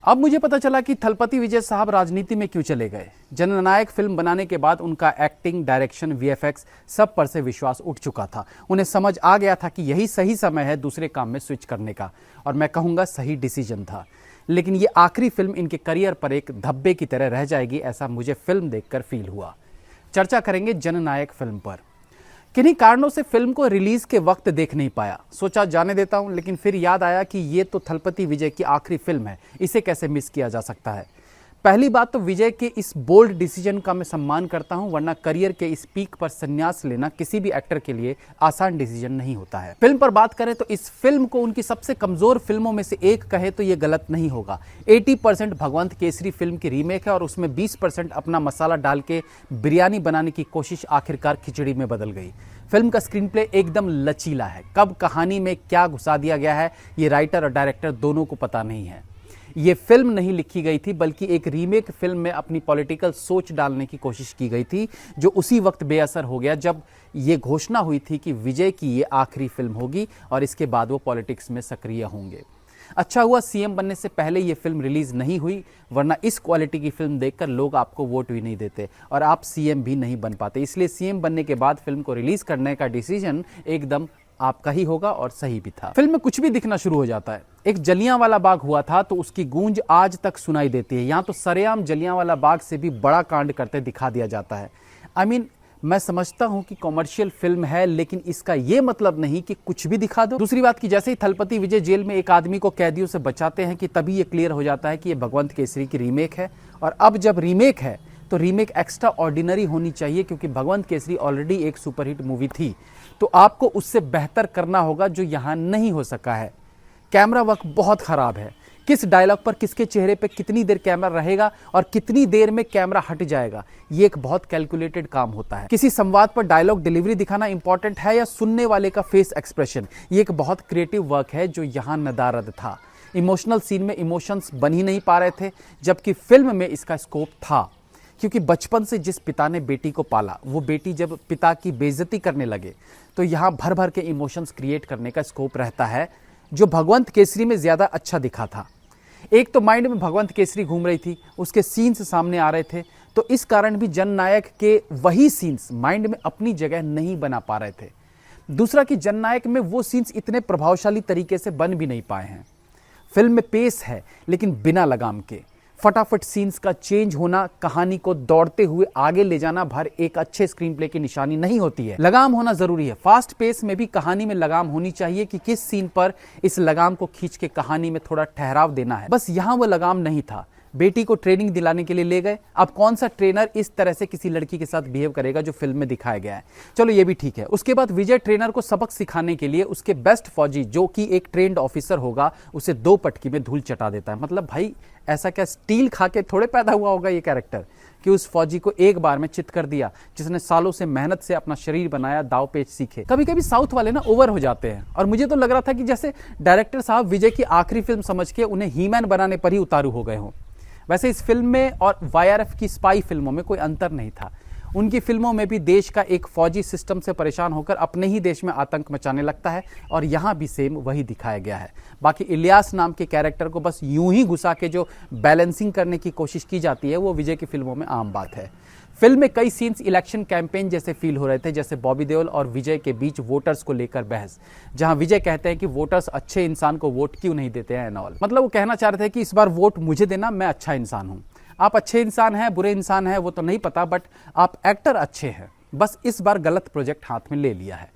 अब मुझे पता चला कि थलपति विजय साहब राजनीति में क्यों चले गए। जननायक फिल्म बनाने के बाद उनका एक्टिंग, डायरेक्शन, वीएफएक्स सब पर से विश्वास उठ चुका था। उन्हें समझ आ गया था कि यही सही समय है दूसरे काम में स्विच करने का, और मैं कहूँगा सही डिसीजन था। लेकिन ये आखिरी फिल्म इनके करियर पर एक धब्बे की तरह रह जाएगी, ऐसा मुझे फिल्म देखकर फील हुआ। चर्चा करेंगे जननायक फिल्म पर। किन्हीं कारणों से फिल्म को रिलीज के वक्त देख नहीं पाया, सोचा जाने देता हूं, लेकिन फिर याद आया कि ये तो थलपति विजय की आखिरी फिल्म है, इसे कैसे मिस किया जा सकता है। पहली बात तो विजय के इस बोल्ड डिसीजन का मैं सम्मान करता हूं, वरना करियर के इस पीक पर संन्यास लेना किसी भी एक्टर के लिए आसान डिसीजन नहीं होता है। फिल्म पर बात करें तो इस फिल्म को उनकी सबसे कमजोर फिल्मों में से एक कहे तो ये गलत नहीं होगा। 80% भगवंत केसरी फिल्म की रीमेक है और उसमें 20% अपना मसाला डाल के बिरयानी बनाने की कोशिश आखिरकार खिचड़ी में बदल गई। फिल्म का स्क्रीन प्ले एकदम लचीला है, कब कहानी में क्या घुसा दिया गया है ये राइटर और डायरेक्टर दोनों को पता नहीं है। ये फिल्म नहीं लिखी गई थी, बल्कि एक रीमेक फिल्म में अपनी पॉलिटिकल सोच डालने की कोशिश की गई थी, जो उसी वक्त बेअसर हो गया जब ये घोषणा हुई थी कि विजय की ये आखिरी फिल्म होगी और इसके बाद वो पॉलिटिक्स में सक्रिय होंगे। अच्छा हुआ सीएम बनने से पहले ये फिल्म रिलीज नहीं हुई, वरना इस क्वालिटी की फिल्म देखकर लोग आपको वोट भी नहीं देते और आप सीएम भी नहीं बन पाते। इसलिए सीएम बनने के बाद फिल्म को रिलीज करने का डिसीजन एकदम आपका ही होगा और सही भी था। फिल्म में कुछ भी दिखना शुरू हो जाता है। एक जलियांवाला बाग हुआ था तो उसकी गूंज आज तक सुनाई देती है। यहाँ तो सरेआम जलियांवाला बाग से भी बड़ा कांड करते दिखा दिया जाता है। मैं समझता हूं कि कॉमर्शियल फिल्म है, लेकिन इसका यह मतलब नहीं कि कुछ भी दिखा दो। दूसरी बात कि जैसे ही थलपति विजय जेल में एक आदमी को कैदियों से बचाते हैं कि तभी यह क्लियर हो जाता है कि यह भगवंत केसरी की रीमेक है। और अब जब रीमेक है तो रीमेक एक्स्ट्रा ऑर्डिनरी होनी चाहिए, क्योंकि भगवंत केसरी ऑलरेडी एक सुपरहिट मूवी थी, तो आपको उससे बेहतर करना होगा, जो यहां नहीं हो सका है। कैमरा वर्क बहुत खराब है। किस डायलॉग पर किसके चेहरे पे कितनी देर कैमरा रहेगा और कितनी देर में कैमरा हट जाएगा, ये एक बहुत कैलकुलेटेड काम होता है। किसी संवाद पर डायलॉग डिलीवरी दिखाना इंपॉर्टेंट है या सुनने वाले का फेस एक्सप्रेशन, ये एक बहुत क्रिएटिव वर्क है जो यहाँ नदारद था। इमोशनल सीन में इमोशंस बन ही नहीं पा रहे थे, जबकि फिल्म में इसका स्कोप था, क्योंकि बचपन से जिस पिता ने बेटी को पाला, वो बेटी जब पिता की बेइज्जती करने लगे तो यहाँ भर भर के इमोशंस क्रिएट करने का स्कोप रहता है, जो भगवंत केसरी में ज्यादा अच्छा दिखा था। एक तो माइंड में भगवंत केसरी घूम रही थी, उसके सीन्स सामने आ रहे थे, तो इस कारण भी जननायक के वही सीन्स माइंड में अपनी जगह नहीं बना पा रहे थे। दूसरा कि जननायक में वो सीन्स इतने प्रभावशाली तरीके से बन भी नहीं पाए हैं। फिल्म में पेस है, लेकिन बिना लगाम के। फटाफट सीन्स का चेंज होना कहानी को दौड़ते हुए आगे ले जाना भर एक अच्छे स्क्रीन प्ले की निशानी नहीं होती है। लगाम होना जरूरी है। फास्ट पेस में भी कहानी में लगाम होनी चाहिए कि किस सीन पर इस लगाम को खींच के कहानी में थोड़ा ठहराव देना है। बस यहाँ वो लगाम नहीं था। बेटी को ट्रेनिंग दिलाने के लिए ले गए। अब कौन सा ट्रेनर इस तरह से किसी लड़की के साथ बिहेव करेगा जो फिल्म में दिखाया गया है। चलो ये भी ठीक है। उसके बाद विजय ट्रेनर को सबक सिखाने के लिए उसके बेस्ट फौजी, जो कि एक ट्रेंड ऑफिसर होगा, उसे 2 पटकी में धूल चटा देता है। मतलब भाई, ऐसा क्या स्टील खा के थोड़े पैदा हुआ होगा ये कैरेक्टर कि उस फौजी को एक बार में चित कर दिया, जिसने सालों से मेहनत से अपना शरीर बनाया, दाव पेच सीखे। कभी कभी साउथ वाले ना ओवर हो जाते हैं, और मुझे तो लग रहा था कि जैसे डायरेक्टर साहब विजय की आखिरी फिल्म समझ के उन्हें हीमैन बनाने पर ही उतारू हो गए हों। वैसे इस फिल्म में और वाईआरएफ की स्पाई फिल्मों में कोई अंतर नहीं था। उनकी फिल्मों में भी देश का एक फौजी सिस्टम से परेशान होकर अपने ही देश में आतंक मचाने लगता है, और यहाँ भी सेम वही दिखाया गया है। बाकी इलियास नाम के कैरेक्टर को बस यूं ही घुसा के जो बैलेंसिंग करने की कोशिश की जाती है, वो विजय की फिल्मों में आम बात है। फिल्म में कई सीन्स इलेक्शन कैंपेन जैसे फील हो रहे थे, जैसे बॉबी देओल और विजय के बीच वोटर्स को लेकर बहस, जहां विजय कहते हैं कि वोटर्स अच्छे इंसान को वोट क्यों नहीं देते हैं एंड ऑल। मतलब वो कहना चाह रहे थे कि इस बार वोट मुझे देना, मैं अच्छा इंसान हूं। आप अच्छे इंसान हैं, बुरे इंसान हैं, वो तो नहीं पता, बट आप एक्टर अच्छे हैं। बस इस बार गलत प्रोजेक्ट हाथ में ले लिया है।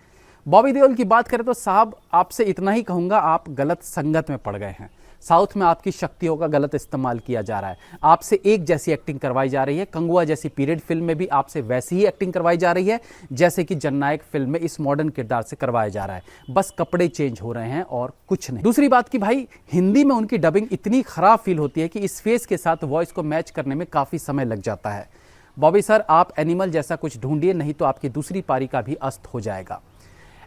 बॉबी देओल की बात करें तो साहब, आपसे इतना ही कहूंगा, आप गलत संगत में पड़ गए हैं। साउथ में आपकी शक्तियों का गलत इस्तेमाल किया जा रहा है। आपसे एक जैसी एक्टिंग करवाई जा रही है। कंगुआ जैसी पीरियड फिल्म में भी आपसे वैसी ही एक्टिंग करवाई जा रही है जैसे कि जननायक फिल्म में इस मॉडर्न किरदार से करवाया जा रहा है। बस कपड़े चेंज हो रहे हैं और कुछ नहीं। दूसरी बात कि भाई, हिंदी में उनकी डबिंग इतनी खराब फील होती है कि इस फेस के साथ वॉइस को मैच करने में काफी समय लग जाता है। बॉबी सर, आप एनिमल जैसा कुछ ढूंढिए, नहीं तो आपकी दूसरी पारी का भी अस्त हो जाएगा।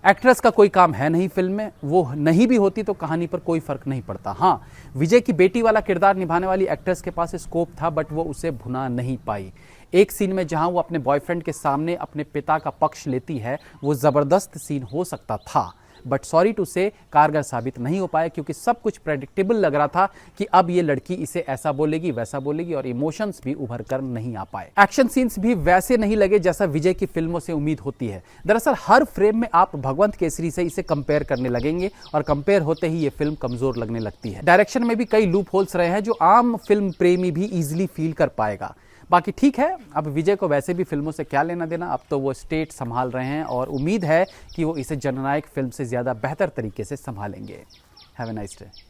एक्ट्रेस का कोई काम है नहीं फिल्म में, वो नहीं भी होती तो कहानी पर कोई फर्क नहीं पड़ता। हाँ, विजय की बेटी वाला किरदार निभाने वाली एक्ट्रेस के पास स्कोप था, बट वो उसे भुना नहीं पाई। एक सीन में जहां वो अपने बॉयफ्रेंड के सामने अपने पिता का पक्ष लेती है, वो जबरदस्त सीन हो सकता था, बट सॉरी टू से कारगर साबित नहीं हो पाया, क्योंकि सब कुछ प्रेडिक्टेबल लग रहा था कि अब ये लड़की इसे ऐसा बोलेगी वैसा बोलेगी, और इमोशंस भी उभर कर नहीं आ पाए। एक्शन सीन्स भी वैसे नहीं लगे जैसा विजय की फिल्मों से उम्मीद होती है। दरअसल हर फ्रेम में आप भगवंत केसरी से इसे कंपेयर करने लगेंगे और कंपेयर होते ही ये फिल्म कमजोर लगने लगती है। डायरेक्शन में भी कई लूप होल्स रहे हैं जो आम फिल्म प्रेमी भी इजीली फील कर पाएगा। बाकी ठीक है, अब विजय को वैसे भी फिल्मों से क्या लेना देना, अब तो वो स्टेट संभाल रहे हैं और उम्मीद है कि वो इसे जननायक फिल्म से ज्यादा बेहतर तरीके से संभालेंगे। Have a nice day.